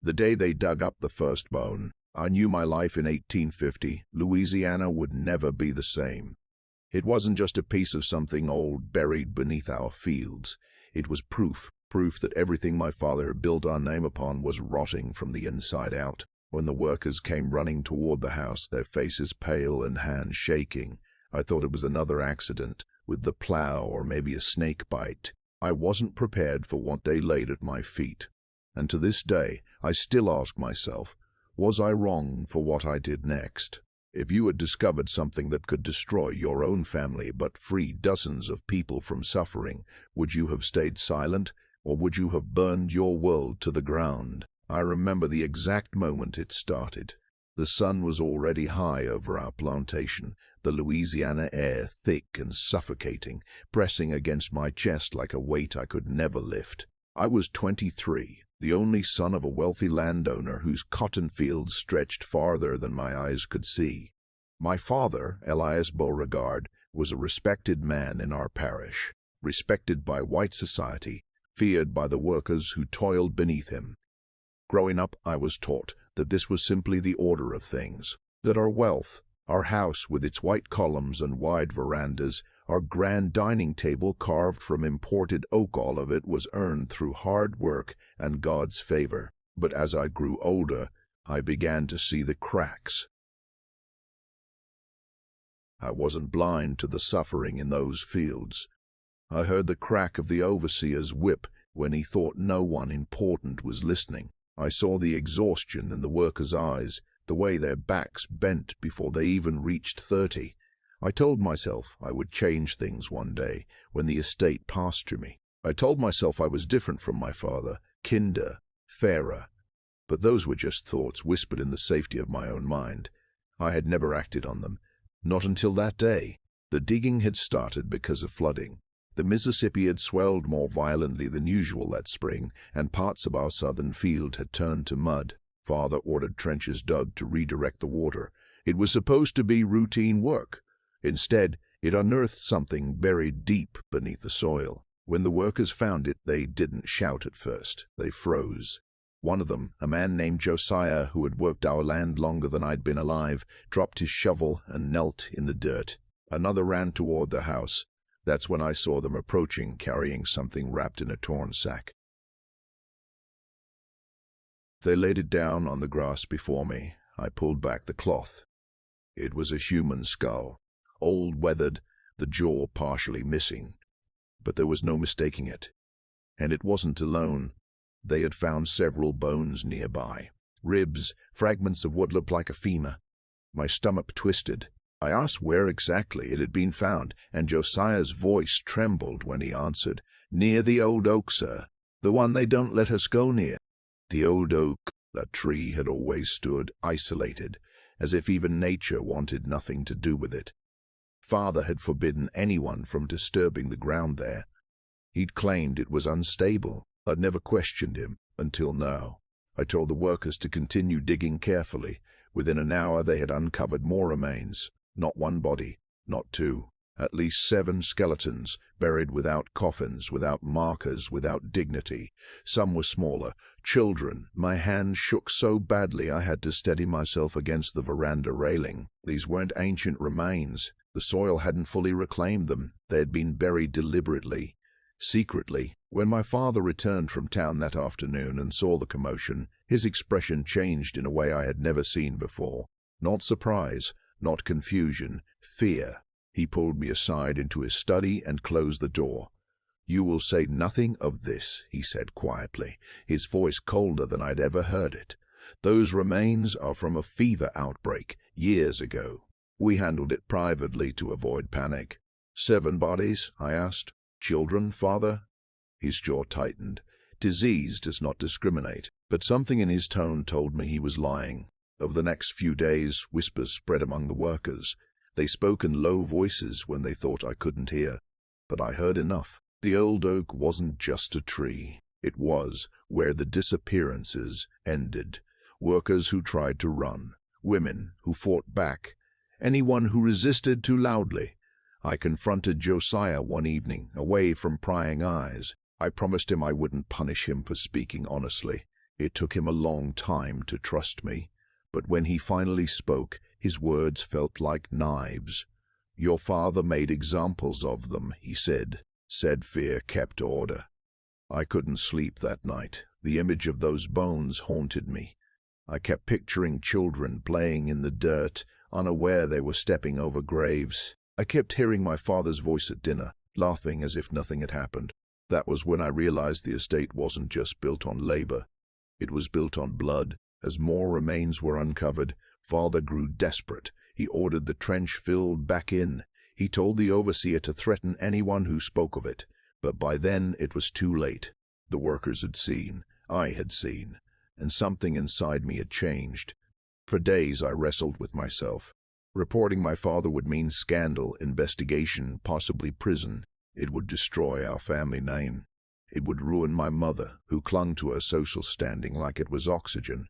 The day they dug up the first bone, I knew my life in 1850, Louisiana, would never be the same. It wasn't just a piece of something old buried beneath our fields. It was proof that everything my father had built our name upon was rotting from the inside out. When the workers came running toward the house, their faces pale and hands shaking, I thought it was another accident, with the plow or maybe a snake bite. I wasn't prepared for what they laid at my feet. And to this day, I still ask myself, was I wrong for what I did next? If you had discovered something that could destroy your own family but free dozens of people from suffering, would you have stayed silent, or would you have burned your world to the ground? I remember the exact moment it started. The sun was already high over our plantation, the Louisiana air thick and suffocating, pressing against my chest like a weight I could never lift. I was 23, the only son of a wealthy landowner whose cotton fields stretched farther than my eyes could see. My father, Elias Beauregard, was a respected man in our parish, respected by white society, feared by the workers who toiled beneath him. Growing up, I was taught that this was simply the order of things, that our wealth, our house with its white columns and wide verandas, our grand dining table carved from imported oak, all of it was earned through hard work and God's favor. But as I grew older, I began to see the cracks. I wasn't blind to the suffering in those fields. I heard the crack of the overseer's whip when he thought no one important was listening. I saw the exhaustion in the workers' eyes, the way their backs bent before they even reached 30. I told myself I would change things one day when the estate passed to me. I told myself I was different from my father, kinder, fairer. But those were just thoughts whispered in the safety of my own mind. I had never acted on them. Not until that day. The digging had started because of flooding. The Mississippi had swelled more violently than usual that spring, and parts of our southern field had turned to mud. Father ordered trenches dug to redirect the water. It was supposed to be routine work. Instead, it unearthed something buried deep beneath the soil. When the workers found it, they didn't shout at first. They froze. One of them, a man named Josiah, who had worked our land longer than I'd been alive, dropped his shovel and knelt in the dirt. Another ran toward the house. That's when I saw them approaching, carrying something wrapped in a torn sack. They laid it down on the grass before me. I pulled back the cloth. It was a human skull, old, weathered, the jaw partially missing. But there was no mistaking it. And it wasn't alone. They had found several bones nearby. Ribs, fragments of what looked like a femur. My stomach twisted. I asked where exactly it had been found, and Josiah's voice trembled when he answered, "Near the old oak, sir. The one they don't let us go near." The old oak, that tree, had always stood isolated, as if even nature wanted nothing to do with it. Father had forbidden anyone from disturbing the ground there. He'd claimed it was unstable. I'd never questioned him, until now. I told the workers to continue digging carefully. Within an hour they had uncovered more remains. Not one body, not two. At least 7 skeletons, buried without coffins, without markers, without dignity. Some were smaller. Children. My hands shook so badly I had to steady myself against the veranda railing. These weren't ancient remains. The soil hadn't fully reclaimed them. They had been buried deliberately, secretly. When my father returned from town that afternoon and saw the commotion, his expression changed in a way I had never seen before. Not surprise, not confusion, fear. He pulled me aside into his study and closed the door. "You will say nothing of this," he said quietly, his voice colder than I'd ever heard it. "Those remains are from a fever outbreak years ago. We handled it privately to avoid panic." 7 bodies?" I asked. "Children, father?" His jaw tightened. Disease does not discriminate, but something in his tone told me he was lying. Over the next few days, whispers spread among the workers. They spoke in low voices when they thought I couldn't hear, but I heard enough. The old oak wasn't just a tree. It was where the disappearances ended. Workers who tried to run, women who fought back, anyone who resisted too loudly. I confronted Josiah one evening, away from prying eyes. I promised him I wouldn't punish him for speaking honestly. It took him a long time to trust me, but when he finally spoke, his words felt like knives. "Your father made examples of them," he said. Said fear kept order. I couldn't sleep that night. The image of those bones haunted me. I kept picturing children playing in the dirt, unaware they were stepping over graves. I kept hearing my father's voice at dinner, laughing as if nothing had happened. That was when I realized the estate wasn't just built on labor. It was built on blood. As more remains were uncovered, Father grew desperate. He ordered the trench filled back in. He told the overseer to threaten anyone who spoke of it. But by then it was too late. The workers had seen, I had seen, and something inside me had changed. For days I wrestled with myself. Reporting my father would mean scandal, investigation, possibly prison. It would destroy our family name. It would ruin my mother, who clung to her social standing like it was oxygen.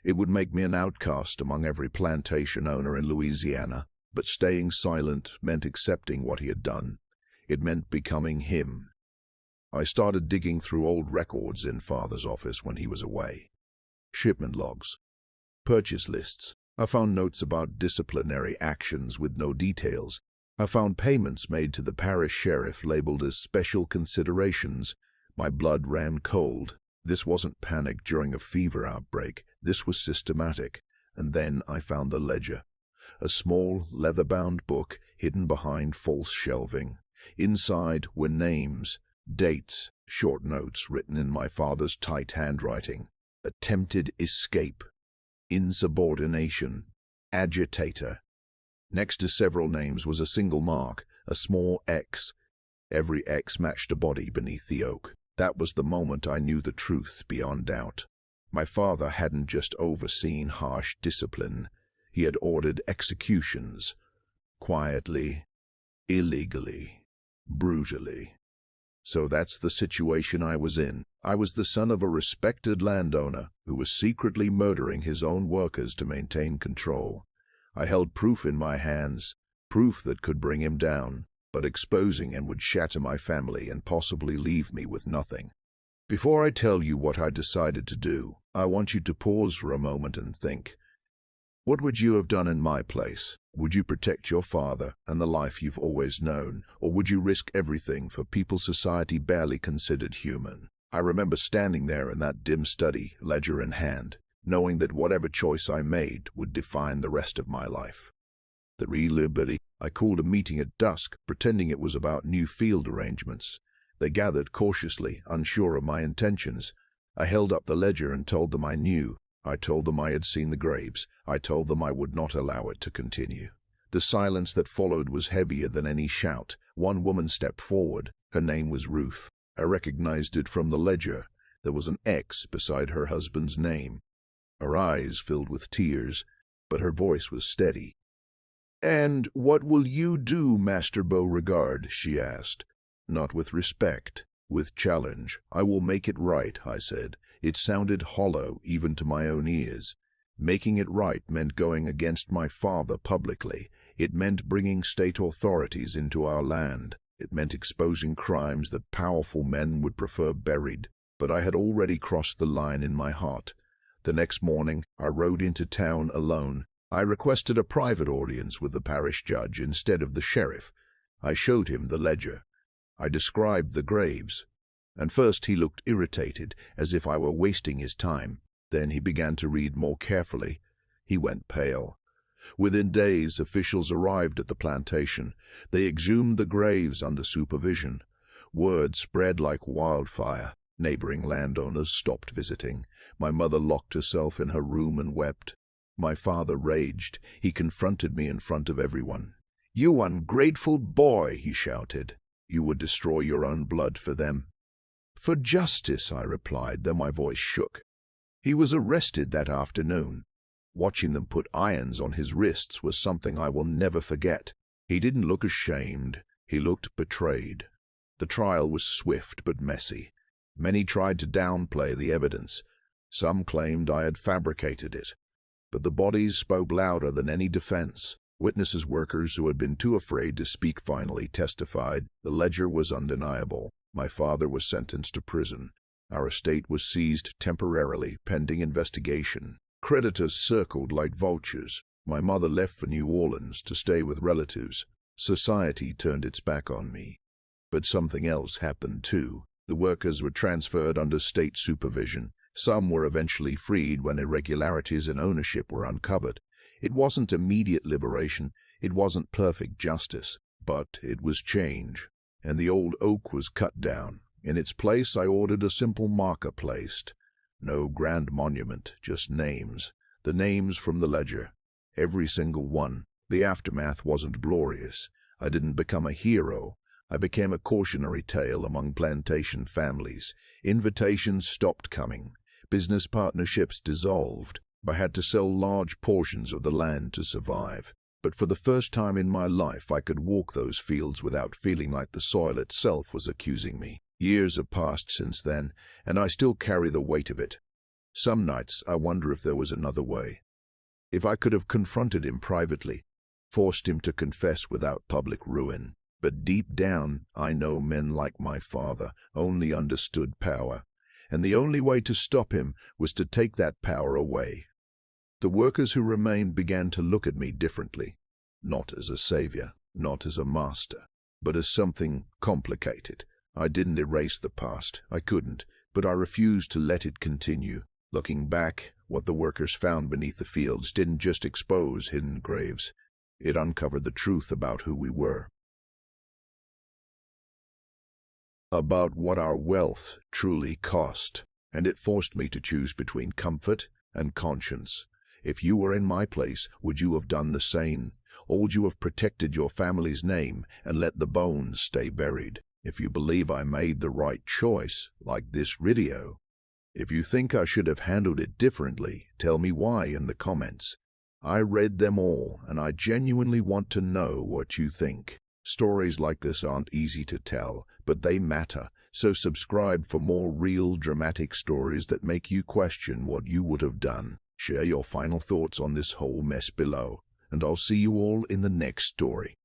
It would make me an outcast among every plantation owner in Louisiana. But staying silent meant accepting what he had done. It meant becoming him. I started digging through old records in Father's office when he was away. Shipment logs, purchase lists. I found notes about disciplinary actions with no details. I found payments made to the parish sheriff labeled as special considerations. My blood ran cold. This wasn't panic during a fever outbreak. This was systematic. And then I found the ledger. A small, leather-bound book hidden behind false shelving. Inside were names, dates, short notes written in my father's tight handwriting. Attempted escape, insubordination, agitator. Next to several names was a single mark, a small X. Every X matched a body beneath the oak. That was the moment I knew the truth beyond doubt. My father hadn't just overseen harsh discipline. He had ordered executions, quietly, illegally, brutally. So that's the situation I was in. I was the son of a respected landowner who was secretly murdering his own workers to maintain control. I held proof in my hands, proof that could bring him down, but exposing him would shatter my family and possibly leave me with nothing. Before I tell you what I decided to do, I want you to pause for a moment and think. What would you have done in my place? Would you protect your father and the life you've always known, or would you risk everything for people society barely considered human? I remember standing there in that dim study, ledger in hand, knowing that whatever choice I made would define the rest of my life. I called a meeting at dusk, pretending it was about new field arrangements. They gathered cautiously, unsure of my intentions. I held up the ledger and told them I knew. I told them I had seen the graves. I told them I would not allow it to continue. The silence that followed was heavier than any shout. One woman stepped forward. Her name was Ruth. I recognized it from the ledger. There was an X beside her husband's name. Her eyes filled with tears, but her voice was steady. "And what will you do, Master Beauregard?" she asked. Not with respect, with challenge. "I will make it right," I said. It sounded hollow, even to my own ears. Making it right meant going against my father publicly. It meant bringing state authorities into our land. It meant exposing crimes that powerful men would prefer buried. But I had already crossed the line in my heart. The next morning, I rode into town alone. I requested a private audience with the parish judge instead of the sheriff. I showed him the ledger. I described the graves. And first he looked irritated, as if I were wasting his time. Then he began to read more carefully. He went pale. Within days, officials arrived at the plantation. They exhumed the graves under supervision. Word spread like wildfire. Neighboring landowners stopped visiting. My mother locked herself in her room and wept. My father raged. He confronted me in front of everyone. "You ungrateful boy," he shouted. "You would destroy your own blood for them." "For justice," I replied, though my voice shook. He was arrested that afternoon. Watching them put irons on his wrists was something I will never forget. He didn't look ashamed. He looked betrayed. The trial was swift but messy. Many tried to downplay the evidence. Some claimed I had fabricated it. But the bodies spoke louder than any defense. Witnesses, workers who had been too afraid to speak finally testified. The ledger was undeniable. My father was sentenced to prison. Our estate was seized temporarily, pending investigation. Creditors circled like vultures. My mother left for New Orleans to stay with relatives. Society turned its back on me. But something else happened too. The workers were transferred under state supervision. Some were eventually freed when irregularities in ownership were uncovered. It wasn't immediate liberation, it wasn't perfect justice, but it was change. And the old oak was cut down. In its place, I ordered a simple marker placed. No grand monument, just names. The names from the ledger. Every single one. The aftermath wasn't glorious. I didn't become a hero. I became a cautionary tale among plantation families. Invitations stopped coming. Business partnerships dissolved. I had to sell large portions of the land to survive. But for the first time in my life, I could walk those fields without feeling like the soil itself was accusing me. Years have passed since then, and I still carry the weight of it. Some nights I wonder if there was another way. If I could have confronted him privately, forced him to confess without public ruin. But deep down, I know men like my father only understood power, and the only way to stop him was to take that power away. The workers who remained began to look at me differently, not as a savior, not as a master, but as something complicated. I didn't erase the past, I couldn't, but I refused to let it continue. Looking back, what the workers found beneath the fields didn't just expose hidden graves, it uncovered the truth about who we were. About what our wealth truly cost, and it forced me to choose between comfort and conscience. If you were in my place, would you have done the same? Or would you have protected your family's name and let the bones stay buried? If you believe I made the right choice, like this video. If you think I should have handled it differently, tell me why in the comments. I read them all, and I genuinely want to know what you think. Stories like this aren't easy to tell, but they matter, so subscribe for more real, dramatic stories that make you question what you would have done. Share your final thoughts on this whole mess below, and I'll see you all in the next story.